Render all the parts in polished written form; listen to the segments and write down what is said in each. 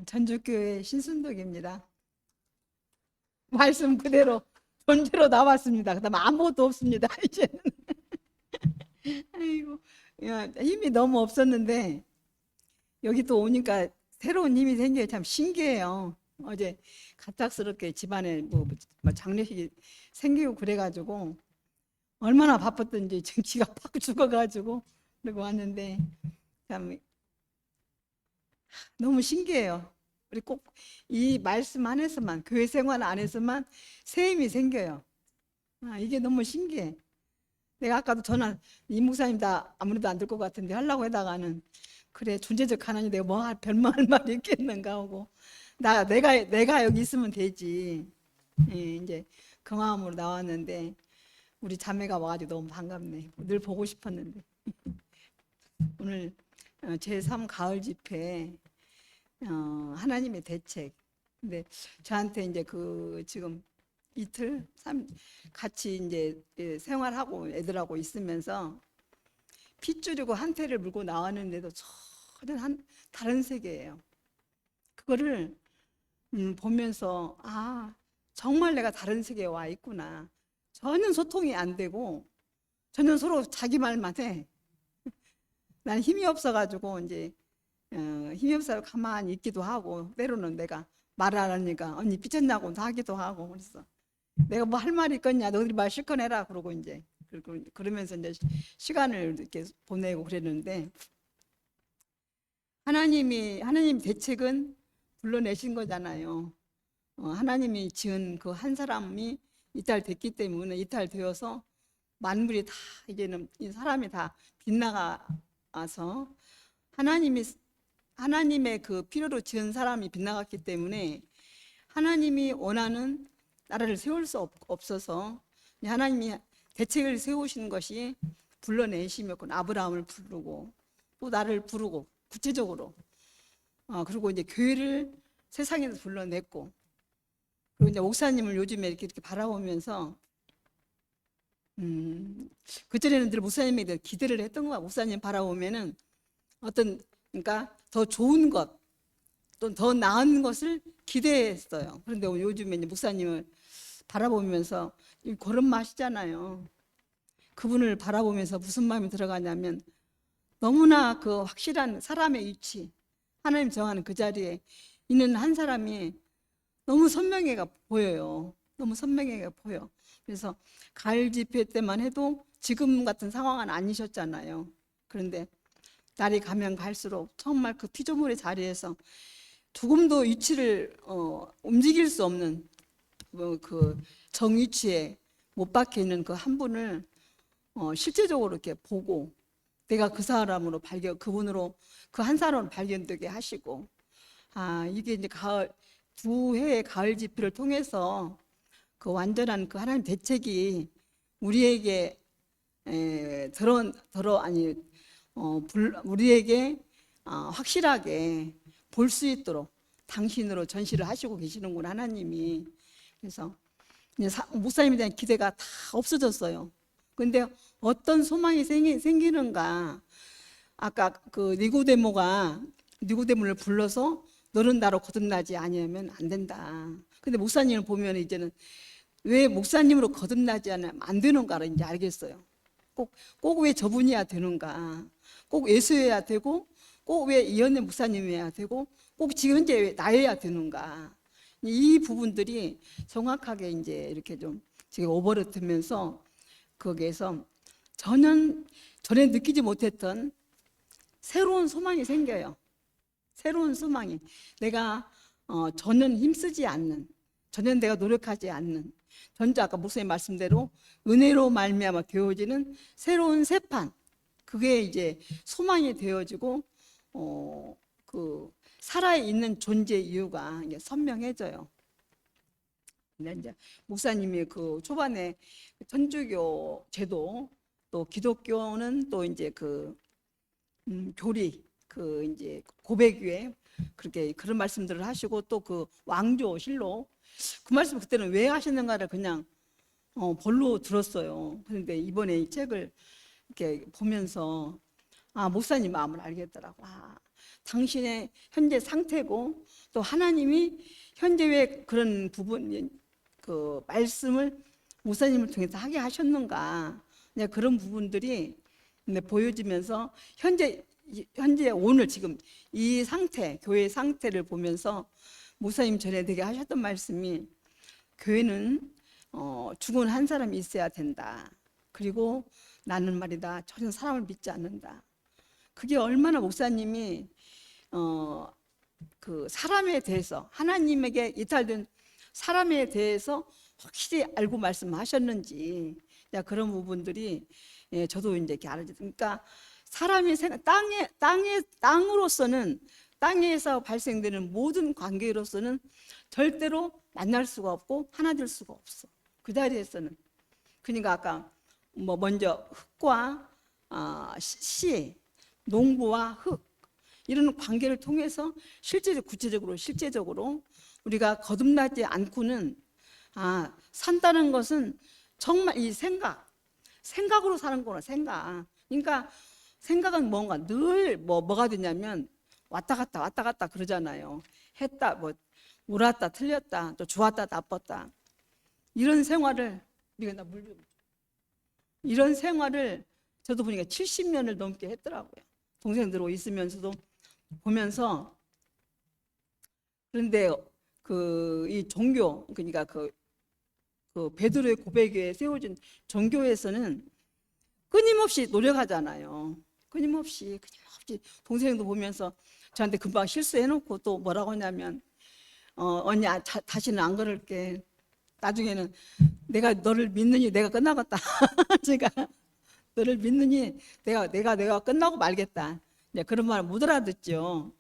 전주교회 신순덕입니다. 말씀 그대로 본대로 나왔습니다. 그다음 아무것도 없습니다. 이제는 아이고, 야, 힘이 너무 없었는데 여기 또 오니까 새로운 힘이 생겨요. 참 신기해요. 어제 갑작스럽게 집안에 뭐 장례식이 생기고 그래가지고 얼마나 바빴던지 지금 기가 팍 죽어가지고 그리고 왔는데 참 너무 신기해요. 우리 꼭 이 말씀 안에서만, 교회 생활 안에서만 새 힘이 생겨요. 이게 너무 신기해. 내가 아까도 전화, 이 목사님 다 아무래도 안 될 것 같은데 하려고 하다가는 그래, 존재적 하나님 내가 뭐 별말 말이 있겠는가 하고 내가 여기 있으면 되지. 예, 이제 그 마음으로 나왔는데 우리 자매가 와가지고 너무 반갑네. 늘 보고 싶었는데 오늘 제3 가을 집회 하나님의 대책. 근데 저한테 이제 지금 이틀 같이 이제 생활하고 애들하고 있으면서 핏줄이고 한태를 물고 나왔는데도 전혀 다른 세계예요. 그거를 보면서 정말 내가 다른 세계에 와 있구나. 전혀 소통이 안 되고 전혀 서로 자기 말만 해. 난 힘이 없어가지고 이제 힘이 없어서 가만히 있기도 하고 때로는 내가 말 안 하니까 언니 삐쳤냐고 하기도 하고 그래서 내가 뭐 할 말이 있겠냐 너희들이 말 실컷 해라 그러고 이제 그러면서 이제 시간을 이렇게 보내고 그랬는데 하나님 대책은 불러내신 거잖아요. 하나님이 지은 그 한 사람이 이탈됐기 때문에 이탈되어서 만물이 다 이제는 이 사람이 다 빗나가서 하나님의 그 필요로 지은 사람이 빗나갔기 때문에 하나님이 원하는 나라를 세울 수 없어서 하나님이 대책을 세우신 것이 불러내심이었고 아브라함을 부르고 또 나를 부르고 구체적으로 그리고 이제 교회를 세상에서 불러냈고 그리고 이제 목사님을 요즘에 이렇게 바라보면서 그전에는 늘 목사님에 대해 기대를 했던 거야. 목사님 바라보면은 그러니까 더 좋은 것, 또 더 나은 것을 기대했어요. 그런데 요즘에 이제 목사님을 바라보면서 그런 맛이잖아요. 그분을 바라보면서 무슨 마음이 들어가냐면 너무나 그 확실한 사람의 위치, 하나님 정하는 그 자리에 있는 한 사람이 너무 선명해가 보여요. 너무 선명해가 보여. 그래서 가을 집회 때만 해도 지금 같은 상황은 아니셨잖아요. 그런데 날이 가면 갈수록 정말 그 피조물의 자리에서 조금도 위치를 움직일 수 없는 그 정위치에 못 박혀 있는 그 한 분을 실제적으로 이렇게 보고 내가 그 사람으로 그분으로 그 한 사람으로 발견되게 하시고 이게 이제 두 해의 가을 집회를 통해서 그 완전한 그 하나님 대책이 우리에게 우리에게 확실하게 볼 수 있도록 당신으로 전시를 하시고 계시는구나 하나님이. 그래서 목사님에 대한 기대가 다 없어졌어요. 근데 어떤 소망이 생기는가. 아까 그 니고데모를 불러서 너는 나로 거듭나지 아니하면 안 된다. 근데 목사님을 보면 이제는 왜 목사님으로 거듭나지 않으면 안 되는가를 이제 알겠어요. 꼭 왜 저분이야 되는가? 꼭 예수여야 되고, 꼭 왜 이현애 목사님이어야 되고, 꼭 지금 현재 왜 나여야 되는가? 이 부분들이 정확하게 이제 이렇게 좀 제가 오버랩되면서 거기에서 전에 느끼지 못했던 새로운 소망이 생겨요. 새로운 소망이. 내가 전혀 힘쓰지 않는, 전혀 내가 노력하지 않는, 아까 목사님 말씀대로 은혜로 말미암아 되어지는 새로운 새판, 그게 이제 소망이 되어지고 그 살아있는 존재 이유가 이제 선명해져요. 근데 이제 목사님이 그 초반에 천주교 제도 또 기독교는 또 이제 교리 이제 고백위에 그렇게 그런 말씀들을 하시고 또 그 왕조 실로 그 말씀 그때는 왜 하시는가를 그냥 볼로 들었어요. 그런데 이번에 이 책을 이렇게 보면서 목사님 마음을 알겠더라고. 당신의 현재 상태고 또 하나님이 현재 왜 그런 부분 그 말씀을 목사님을 통해서 하게 하셨는가. 그런 부분들이 보여지면서 현재 오늘 지금 이 상태, 교회 상태를 보면서 목사님 전에 되게 하셨던 말씀이 교회는 죽은 한 사람이 있어야 된다. 그리고 나는 말이다, 전혀 사람을 믿지 않는다. 그게 얼마나 목사님이 그 사람에 대해서, 하나님에게 이탈된 사람에 대해서 확실히 알고 말씀하셨는지, 그런 부분들이 저도 이제 이렇게 알아요. 그러니까 사람이 땅으로서는, 땅에서 발생되는 모든 관계로서는 절대로 만날 수가 없고 하나 될 수가 없어. 그 자리에서는. 그러니까 아까 먼저 흙과 씨, 농부와 흙, 이런 관계를 통해서 실제적으로 우리가 거듭나지 않고는 산다는 것은 정말 이 생각으로 사는 거나 생각. 그러니까 생각은 뭔가 늘 뭐가 되냐면 왔다 갔다 그러잖아요. 했다, 옳았다, 틀렸다, 또 좋았다, 나빴다. 이런 생활을 이런 생활을 저도 보니까 70년을 넘게 했더라고요. 동생들 있으면서도 보면서. 그런데 이 종교, 그러니까 그 베드로의 고백에 세워진 종교에서는 끊임없이 노력하잖아요. 끊임없이 동생도 보면서 저한테 금방 실수해놓고 또 뭐라고 하냐면 언니 다시는 안 그럴게. 나중에는 내가 너를 믿느니 내가 끝나겠다. 제가 너를 믿느니 내가 끝나고 말겠다. 그런 말을 못 알아듣죠.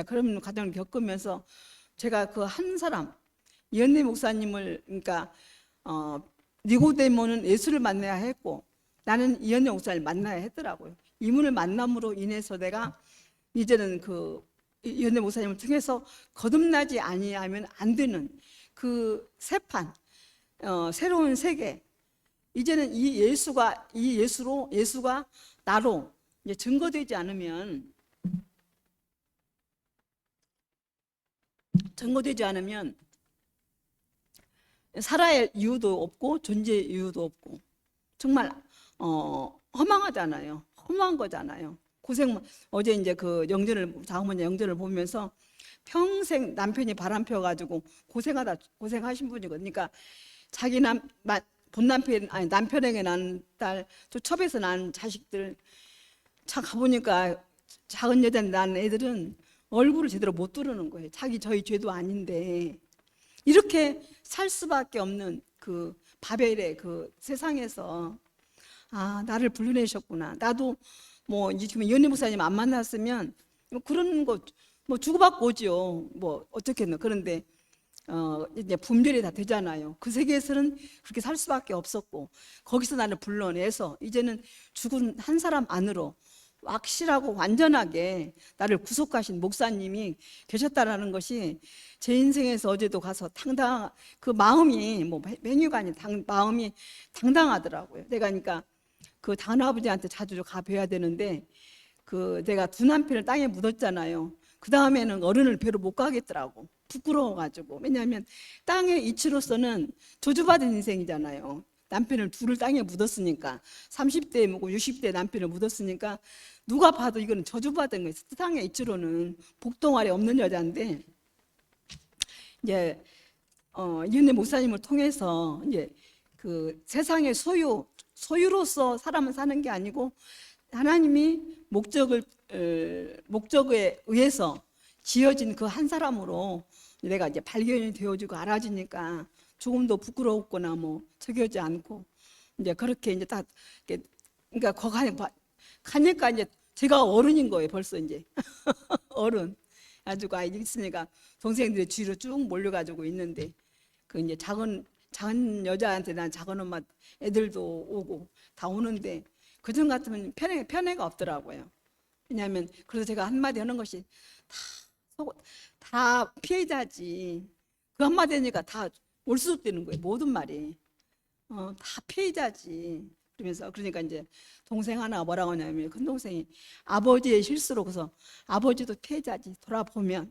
그런 과정을 겪으면서 제가 그 한 사람 이현래 목사님을, 그러니까 니고데모는 예수를 만나야 했고 나는 이현래 목사님을 만나야 했더라고요. 이분을 만남으로 인해서 내가 이제는 그 이현래 목사님을 통해서 거듭나지 아니하면 안 되는 그 새판, 새로운 세계, 이제는 예수가 나로 이제 증거되지 않으면 살아야 이유도 없고 존재 이유도 없고 정말 허망하잖아요. 허무한 거잖아요. 어제 이제 그 장모님 영전을 보면서 평생 남편이 바람 펴가지고 고생하신 분이거든요. 그러니까 자기 남편에게 난 딸, 또 첩에서 난 자식들, 참 가보니까 작은 여자 난 애들은 얼굴을 제대로 못 두르는 거예요. 저희 죄도 아닌데 이렇게 살 수밖에 없는 그 바벨의 그 세상에서 나를 불러내셨구나. 나도 지금 이현래 목사님 안 만났으면 그런 거 주고받고 오죠. 어떻게는. 그런데 이제 분별이 다 되잖아요. 그 세계에서는 그렇게 살 수밖에 없었고 거기서 나를 불러내서 이제는 죽은 한 사람 안으로 확실하고 완전하게 나를 구속하신 목사님이 계셨다라는 것이 제 인생에서 어제도 가서 그 마음이 메뉴가 아닌 마음이 당당하더라고요. 내가 그러니까 그 다은아버지한테 자주 가 뵈야 되는데 내가 두 남편을 땅에 묻었잖아요. 그 다음에는 어른을 뵈러 못 가겠더라고. 부끄러워가지고. 왜냐하면 땅의 이치로서는 저주받은 인생이잖아요. 남편을 둘을 땅에 묻었으니까 30대에 묻고 60대에 남편을 묻었으니까 누가 봐도 이거는 저주받은 거예요. 세상의 이치로는 복동 아래 없는 여자인데 이제 이은혜 목사님을 통해서 이제 그 세상의 소유로서 사람은 사는 게 아니고 하나님이 목적에 의해서 지어진 그 한 사람으로 내가 이제 발견이 되어지고 알아지니까 조금도 부끄럽거나 저기하지 않고 이제 그렇게 이제 다 그러니까 거기 가니까 이제 제가 어른인 거예요. 벌써 이제 어른 가지고 있으니까 동생들이 뒤로 쭉 몰려가지고 있는데 그 이제 작은 여자한테 난 작은 엄마 애들도 오고 다 오는데 그전 같으면 편애가 없더라고요. 왜냐하면 그래서 제가 한마디 하는 것이 다 피해자지. 그 한마디 하니까 다 올수록 되는 거예요. 모든 말이 다 피해자지. 그러면서 그러니까 이제 동생 하나가 뭐라고 하냐면 큰 동생이 아버지의 실수로 그래서 아버지도 피해자지 돌아보면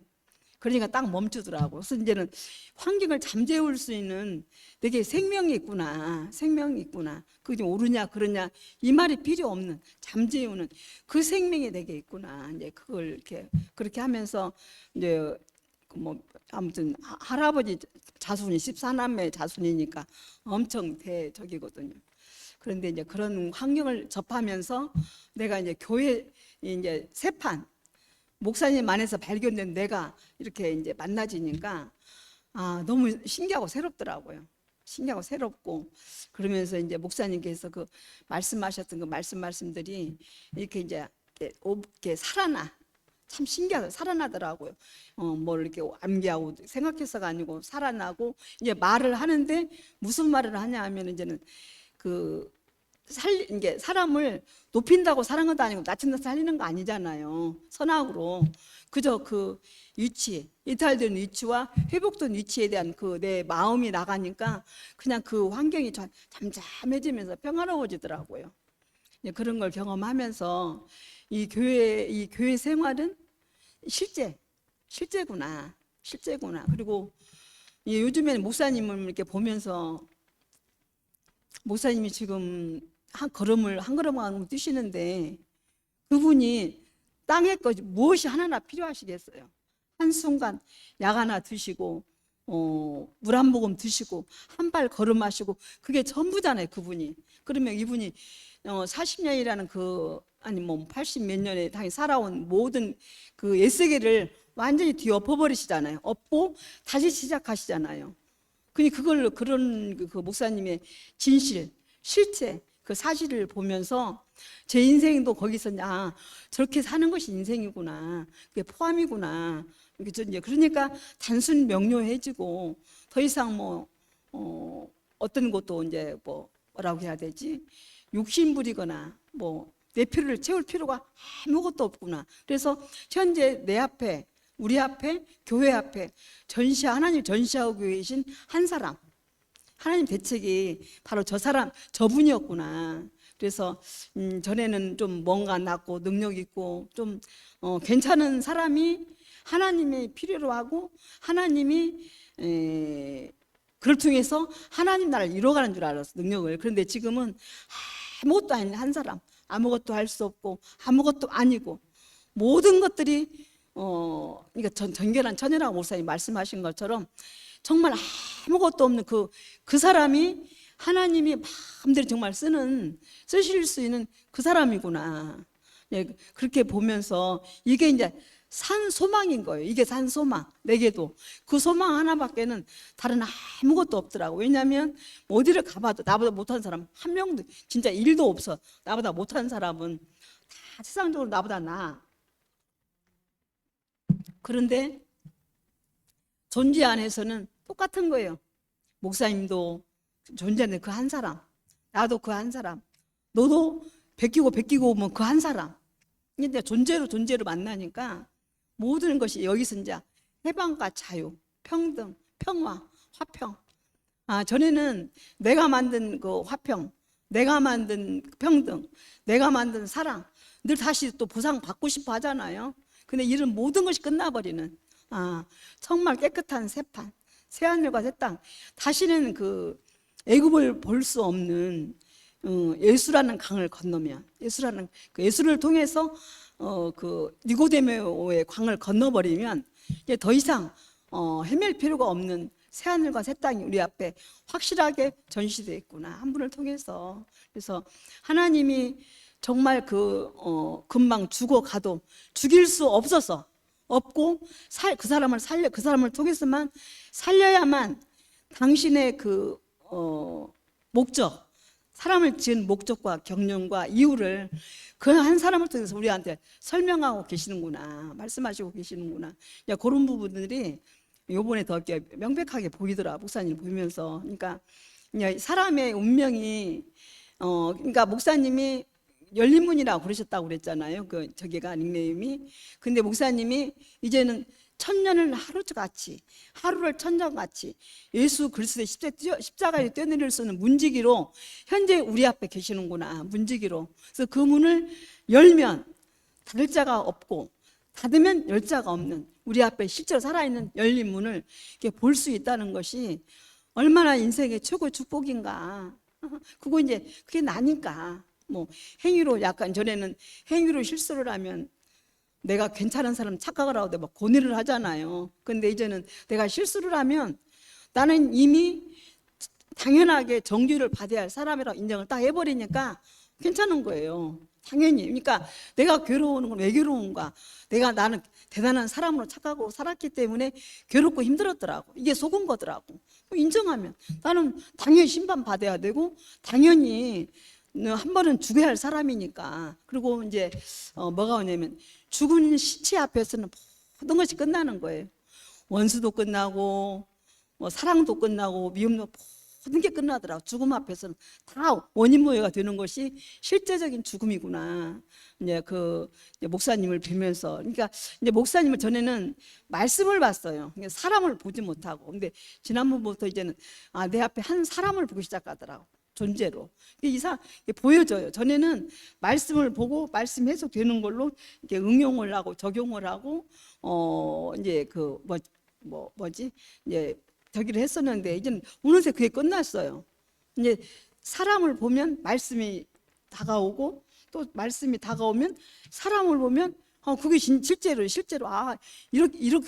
그러니까 딱 멈추더라고. 그래서 이제는 환경을 잠재울 수 있는 내게 생명이 있구나, 생명이 있구나. 그게 좀 옳으냐 그러냐 이 말이 필요 없는 잠재우는 그 생명이 내게 있구나. 이제 그걸 이렇게 그렇게 하면서 이제 뭐 아무튼 할아버지 자손이 14남매 자손이니까 엄청 대적이거든요. 그런데 이제 그런 환경을 접하면서 내가 이제 교회 이제 세판 목사님 안에서 발견된 내가 이렇게 이제 만나지니까 너무 신기하고 새롭더라고요. 신기하고 새롭고 그러면서 이제 목사님께서 그 말씀하셨던 그 말씀들이 이렇게 이제 이렇게 살아나 참 신기하다 살아나더라고요. 뭘 이렇게 암기하고 생각해서가 아니고 살아나고 이제 말을 하는데 무슨 말을 하냐 하면 이제는 이게 사람을 높인다고 사는 것도 아니고 낮춘다고 살리는 거 아니잖아요. 선악으로 그저 그 위치, 이탈된 위치와 회복된 위치에 대한 그 내 마음이 나가니까 그냥 그 환경이 잠잠해지면서 평화로워지더라고요. 그런 걸 경험하면서 이 교회 생활은 실제구나. 그리고 요즘에는 목사님을 이렇게 보면서 목사님이 지금 한 걸음을 뛰시는데 그분이 땅의 것 무엇이 하나나 필요하시겠어요? 한순간 약 하나 드시고 물 한 모금 드시고 한 발 걸음하시고 그게 전부잖아요. 그분이. 그러면 이분이 40년이라는 아니 뭐 80 몇 년에 당연히 살아온 모든 그 옛세계를 완전히 뒤엎어버리시잖아요. 엎고 다시 시작하시잖아요. 그걸로 그런 그 목사님의 실체 그 사실을 보면서 제 인생도 거기서 저렇게 사는 것이 인생이구나, 그게 포함이구나. 이제 그러니까 단순 명료해지고 더 이상 어떤 것도 이제 뭐라고 해야 되지? 욕심부리거나 내 필요를 채울 필요가 아무것도 없구나. 그래서 현재 내 앞에 우리 앞에 교회 앞에 하나님 전시하고 계신 한 사람 하나님 대책이 바로 저분이었구나. 그래서 전에는 좀 뭔가 낫고 능력 있고 좀 괜찮은 사람이 하나님의 필요로 하고 하나님이 그걸 통해서 하나님 나라를 이뤄가는 줄 알았어 능력을. 그런데 지금은 아무것도 아닌 한 사람 아무것도 할 수 없고 아무것도 아니고 모든 것들이 그러니까 정결한 천연라고 목사님 말씀하신 것처럼 정말 아무것도 없는 그 사람이 하나님이 마음대로 정말 쓰실 수 있는 그 사람이구나. 그렇게 보면서 이게 이제 산 소망인 거예요. 이게 산 소망. 내게도 그 소망 하나밖에는 다른 아무것도 없더라고. 왜냐하면 어디를 가봐도 나보다 못한 사람 한 명도 진짜 일도 없어. 나보다 못한 사람은 다 세상적으로 나보다 나아. 그런데 존재 안에서는 똑같은 거예요. 목사님도 존재하는 그 한 사람, 나도 그 한 사람, 너도 베끼고 오면 그 한 사람. 근데 존재로 만나니까 모든 것이 여기서 이제 해방과 자유, 평등, 평화, 화평. 전에는 내가 만든 그 화평, 내가 만든 평등, 내가 만든 사랑, 늘 다시 또 보상 받고 싶어 하잖아요. 근데 이런 모든 것이 끝나버리는 정말 깨끗한 새판, 새하늘과 새 땅. 다시는 그 애굽을 볼 수 없는 예수라는 강을 건너면 예수를 통해서 그 니고데모의 강을 건너버리면 이제 더 이상 헤맬 필요가 없는 새하늘과 새 땅이 우리 앞에 확실하게 전시되어 있구나 한 분을 통해서. 그래서 하나님이 정말 금방 죽어가도 죽일 수 없고 그 사람을 통해서만 살려야만 당신의 목적, 사람을 지은 목적과 경륜과 이유를 그 한 사람을 통해서 우리한테 설명하고 계시는구나, 말씀하시고 계시는구나. 그런 부분들이 요번에 더 명백하게 보이더라, 목사님 보면서. 그러니까 사람의 운명이 그러니까 목사님이 열린문이라고 그러셨다고 그랬잖아요. 저기가 닉네임이. 근데 목사님이 이제는 천년을 하루같이, 하루를 천년같이 예수 그리스도의 십자가에 뛰어내릴 수 있는 문지기로 현재 우리 앞에 계시는구나. 문지기로. 그래서 그 문을 열면 닫을 자가 없고 닫으면 열 자가 없는, 우리 앞에 실제로 살아있는 열린 문을 이렇게 볼 수 있다는 것이 얼마나 인생의 최고의 축복인가. 그거 이제 그게 나니까. 뭐 행위로, 약간 전에는 행위로 실수를 하면 내가 괜찮은 사람 착각을 하고 막 고뇌를 하잖아요. 근데 이제는 내가 실수를 하면 나는 이미 당연하게 정죄를 받아야 할 사람이라고 인정을 딱 해버리니까 괜찮은 거예요. 당연히. 그러니까 내가 괴로우는 건 왜 괴로운가? 나는 대단한 사람으로 착각하고 살았기 때문에 괴롭고 힘들었더라고. 이게 속은 거더라고. 인정하면 나는 당연히 심판받아야 되고 당연히 한 번은 죽어야 할 사람이니까. 그리고 이제 뭐가 오냐면 죽은 시체 앞에서는 모든 것이 끝나는 거예요. 원수도 끝나고 뭐 사랑도 끝나고 미움도, 모든 게 끝나더라고. 죽음 앞에서는 다 원인모여가 되는 것이 실제적인 죽음이구나. 이제 이제 목사님을 뵈면서, 그러니까 이제 목사님을 전에는 말씀을 봤어요. 그러니까 사람을 보지 못하고. 근데 지난번부터 이제는 내 앞에 한 사람을 보기 시작하더라고. 존재로. 보여져요. 전에는 말씀을 보고 말씀 해석되는 걸로 이렇게 응용을 하고 적용을 하고 이제 뭐지 이제 저기를 했었는데 이제는 어느새 그게 끝났어요. 이제 사람을 보면 말씀이 다가오고 또 말씀이 다가오면 사람을 보면 그게 실제로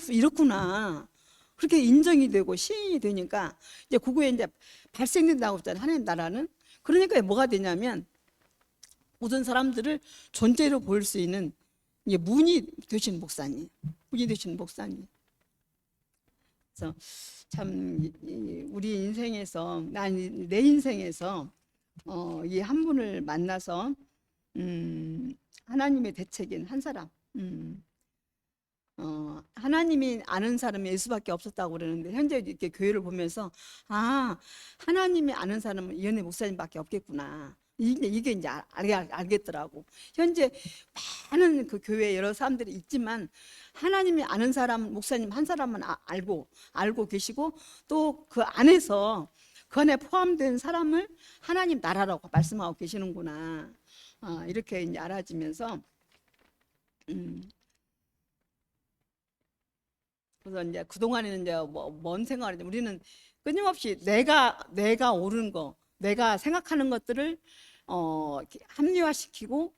이렇구나. 그렇게 인정이 되고 시인이 되니까 이제 그거에 이제 발생된다고 했잖아요. 하나님 나라는. 그러니까 뭐가 되냐면 모든 사람들을 존재로 볼 수 있는 이제 문이 되신 목사님. 문이 되신 목사님. 그래서 참 우리 인생에서, 내 인생에서 이 한 분을 만나서 하나님의 대책인 한 사람, 하나님이 아는 사람이 예수밖에 없었다고 그러는데 현재 이렇게 교회를 보면서 하나님이 아는 사람은 이현애 목사님밖에 없겠구나. 이게 이제 알겠더라고. 현재 많은 그 교회에 여러 사람들이 있지만 하나님이 아는 사람, 목사님 한 사람만 알고 계시고 또 그 안에서 그 안에 포함된 사람을 하나님 나라라고 말씀하고 계시는구나. 이렇게 이제 알아지면서 그래서 이제 그동안에는 이제 뭔 생각을 했냐. 우리는 끊임없이 내가 옳은 거, 내가 생각하는 것들을 합리화시키고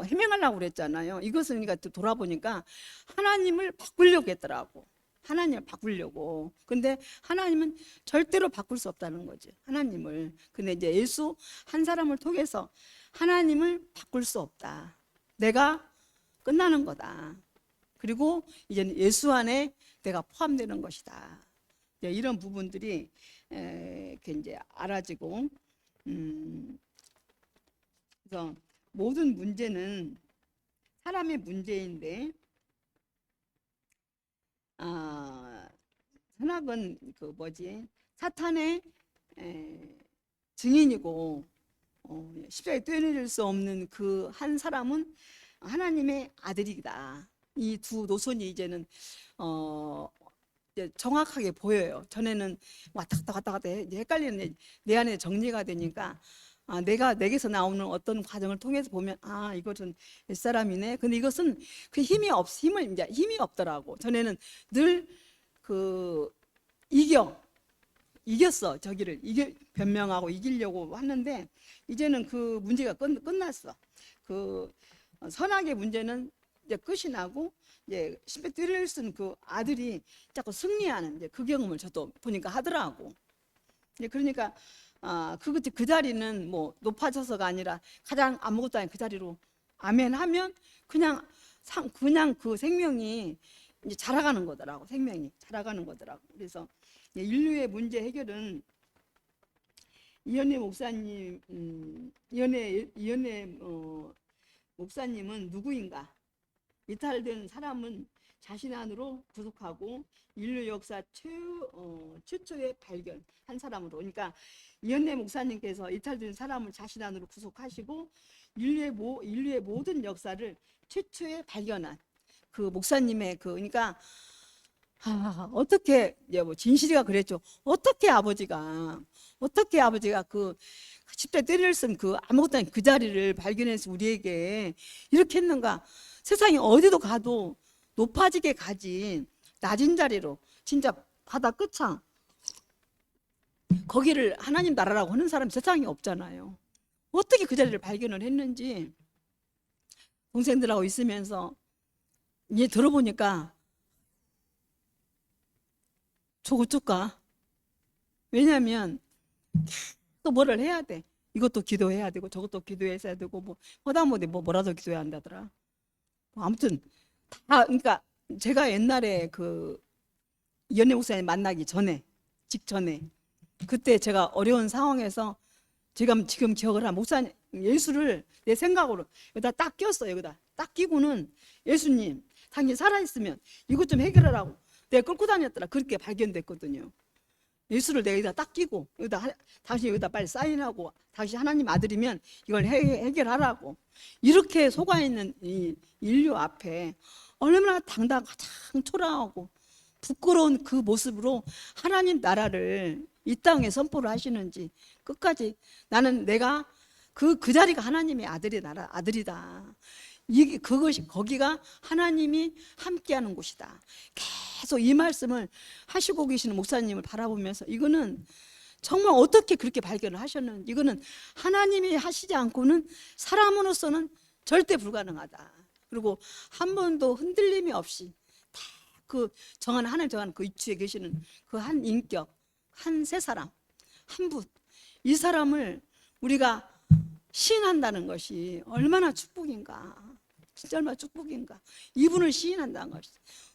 해명하려고 그랬잖아요. 이것은 그러니까 돌아보니까 하나님을 바꾸려고 했더라고. 하나님을 바꾸려고. 근데 하나님은 절대로 바꿀 수 없다는 거죠. 하나님을. 근데 이제 예수 한 사람을 통해서 하나님을 바꿀 수 없다. 내가 끝나는 거다. 그리고 이제는 예수 안에 내가 포함되는 것이다. 이런 부분들이 이렇게 이제 알아지고, 그래서 모든 문제는 사람의 문제인데, 선악은 사탄의 증인이고 십자가에 떼어내릴 수 없는 그 한 사람은 하나님의 아들이다. 이 두 노선이 이제는 이제 정확하게 보여요. 전에는 왔다 갔다 헷갈리는 내 안에 정리가 되니까 내게서 나오는 어떤 과정을 통해서 보면 이것은 옛사람이네. 근데 이것은 그 힘이 없더라고. 전에는 늘 이겼어. 저기를 변명하고 이기려고 하는데 이제는 그 문제가 끝났어. 그 선악의 문제는 이제 끝이 나고 이제 십에 떼릴 수 있는 그 아들이 자꾸 승리하는 이제 그 경험을 저도 보니까 하더라고. 그러니까 그 자리는 뭐 높아져서가 아니라 가장 아무것도 아닌 그 자리로 아멘 하면 그냥 그 생명이 이제 자라가는 거더라고. 생명이 자라가는 거더라고. 그래서 인류의 문제 해결은 이현애 목사님, 이현애 목사님은 누구인가? 이탈된 사람은 자신 안으로 구속하고 인류 역사 최초의 발견한 사람으로. 그러니까 이현애 목사님께서 이탈된 사람을 자신 안으로 구속하시고 인류의 모든 역사를 최초에 발견한 그 목사님의 그러니까 어떻게 이제 뭐 진실이가 그랬죠. 어떻게 아버지가 그 10대 때를 쓴 그 아무것도 아닌 그 자리를 발견해서 우리에게 이렇게 했는가? 세상에 어디도 가도 높아지게 가진 낮은 자리로 진짜 바다 끝창 거기를 하나님 나라라고 하는 사람이 세상에 없잖아요. 어떻게 그 자리를 발견을 했는지 동생들하고 있으면서 이제 들어보니까 저거 어쩔까? 왜냐하면 또 뭐를 해야 돼. 이것도 기도해야 되고 저것도 기도해야 되고 뭐 허다못해 뭐라도 기도해야 한다더라. 뭐 아무튼 다 그러니까 제가 옛날에 그 이현애 목사님 만나기 전에 직전에 그때 제가 어려운 상황에서 지금 기억을 한 목사님 예수를 내 생각으로 여기다 딱 꼈어. 여기다 딱 끼고는 예수님 당신 살아있으면 이것 좀 해결하라고 내가 끌고 다녔더라. 그렇게 발견됐거든요. 예수를 내가 여기다 딱 끼고 당신 여기다 빨리 사인하고 당신 하나님 아들이면 이걸 해결하라고 이렇게 속아있는 이 인류 앞에 얼마나 당당하고 가장 초라하고 부끄러운 그 모습으로 하나님 나라를 이 땅에 선포를 하시는지 끝까지 나는 내가 그 자리가 하나님의 아들이다. 그것이 거기가 하나님이 함께하는 곳이다. 계속 이 말씀을 하시고 계시는 목사님을 바라보면서 이거는 정말 어떻게 그렇게 발견을 하셨는지 이거는 하나님이 하시지 않고는 사람으로서는 절대 불가능하다. 그리고 한 번도 흔들림이 없이 다 그 하늘 정한 그 위치에 계시는 그 한 인격, 한 세 사람, 한 분, 이 사람을 우리가 시인한다는 것이 얼마나 축복인가. 진짜 얼마나 축복인가. 이분을 시인한다는 것이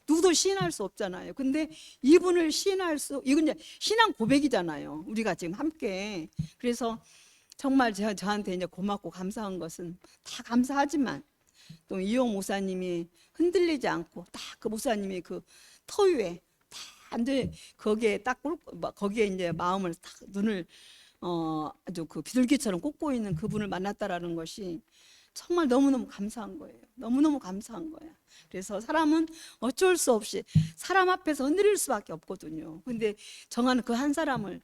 누구도 시인할 수 없잖아요. 근데 이분을 이건 이제 신앙 고백이잖아요. 우리가 지금 함께. 그래서 정말 저한테 이제 고맙고 감사한 것은 다 감사하지만 또 이용 목사님이 흔들리지 않고 딱 그 목사님이 그 터 위에 딱 앉아 거기에 이제 마음을 딱 눈을 아주 그 비둘기처럼 꽂고 있는 그분을 만났다라는 것이 정말 너무너무 감사한 거예요. 너무너무 감사한 거야. 그래서 사람은 어쩔 수 없이 사람 앞에서 흔들릴 수밖에 없거든요. 근데 정하는 그 한 사람을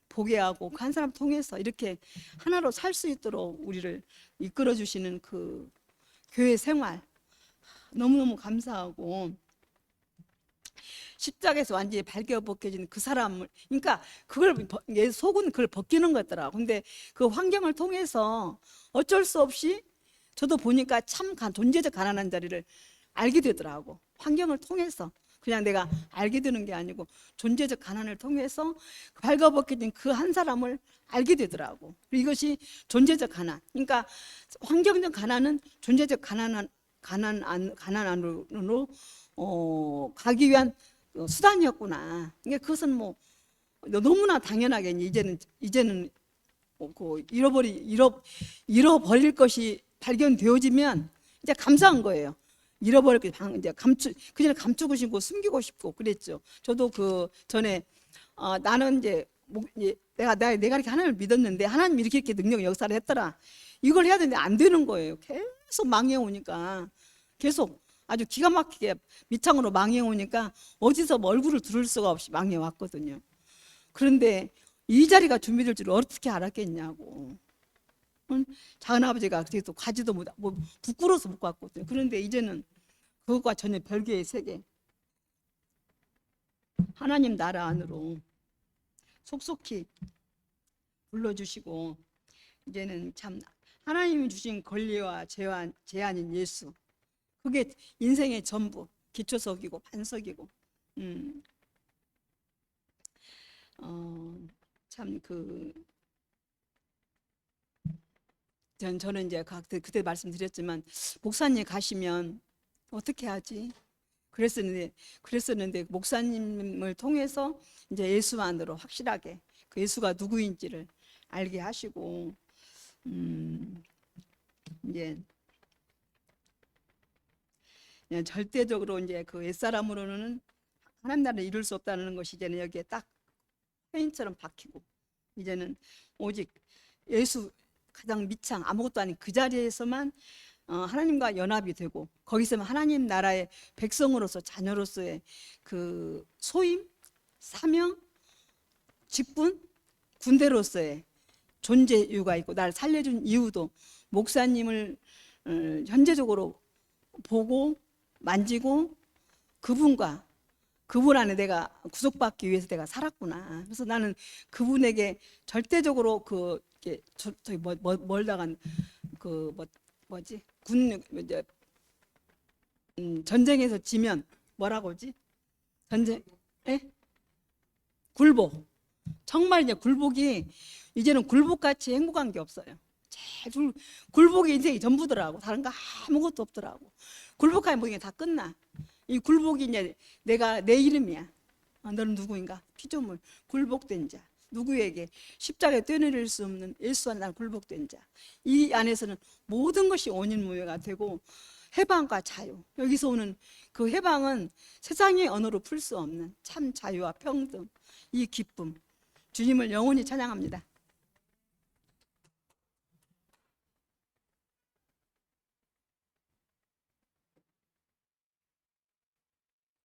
보게 하고 그 한 사람 통해서 이렇게 하나로 살 수 있도록 우리를 이끌어 주시는 그 교회 생활 너무너무 감사하고 십자가에서 완전히 발겨벗겨진 그 사람을 그러니까 속은 그걸 벗기는 거더라고. 근데 그 환경을 통해서 어쩔 수 없이 저도 보니까 참 존재적 가난한 자리를 알게 되더라고. 환경을 통해서 그냥 내가 알게 되는 게 아니고 존재적 가난을 통해서 발겨벗겨진 그 한 사람을 알게 되더라고. 이것이 존재적 가난. 그러니까 환경적 가난은 존재적 가난 안으로 가기 위한 수단이었구나. 그러니까 그것은 뭐 너무나 당연하게 이제는 잃어버릴 것이 발견되어지면 이제 감사한 거예요. 잃어버릴 게 이제 그전에 감추고 싶고 숨기고 싶고 그랬죠. 저도 그 전에 나는 이제 내가 이렇게 하나님을 믿었는데 하나님이 이렇게 능력 역사를 했더라. 이걸 해야 되는데 안 되는 거예요. 계속 망해 오니까 계속 아주 기가 막히게 밑창으로 망해 오니까 어디서 얼굴을 들을 수가 없이 망해 왔거든요. 그런데 이 자리가 준비될 줄 어떻게 알았겠냐고. 작은 아버지가 그래도 가지도 뭐 부끄러워서 못 갔거든요. 그런데 이제는 그것과 전혀 별개의 세계, 하나님 나라 안으로 속속히 불러주시고 이제는 참 하나님이 주신 권리와 제한인 예수, 그게 인생의 전부, 기초석이고 반석이고 참 저는 이제 그때 말씀드렸지만 목사님 가시면 어떻게 하지? 그랬었는데 목사님을 통해서 이제 예수만으로 확실하게 그 예수가 누구인지를 알게 하시고 이제 그냥 절대적으로 이제 그 옛사람으로는 하나님 나라를 이룰 수 없다는 것이 이제는 여기에 딱 페인처럼 박히고 이제는 오직 예수 가장 밑창 아무것도 아닌 그 자리에서만 하나님과 연합이 되고 거기서 하나님 나라의 백성으로서 자녀로서의 그 소임, 사명, 직분, 군대로서의 존재 이유가 있고 날 살려준 이유도 목사님을 현재적으로 보고 만지고 그분 안에 내가 구속받기 위해서 내가 살았구나. 그래서 나는 그분에게 절대적으로 저기 멀다간 뭐지 이제 전쟁에서 지면 뭐라고 하지? 굴복. 정말 이제 굴복이 이제는 굴복같이 행복한 게 없어요. 제일 굴복이 인생이 전부더라고. 다른 거 아무것도 없더라고. 굴복하면 모든 게 다 끝나. 이 굴복이 이제 내 이름이야. 너는 누구인가? 피조물, 굴복된 자. 누구에게 십자가에 떼내릴 수 없는 예수와 난 굴복된 자. 이 안에서는 모든 것이 원인무효가 되고 해방과 자유. 여기서 오는 그 해방은 세상의 언어로 풀 수 없는 참 자유와 평등, 이 기쁨. 주님을 영원히 찬양합니다.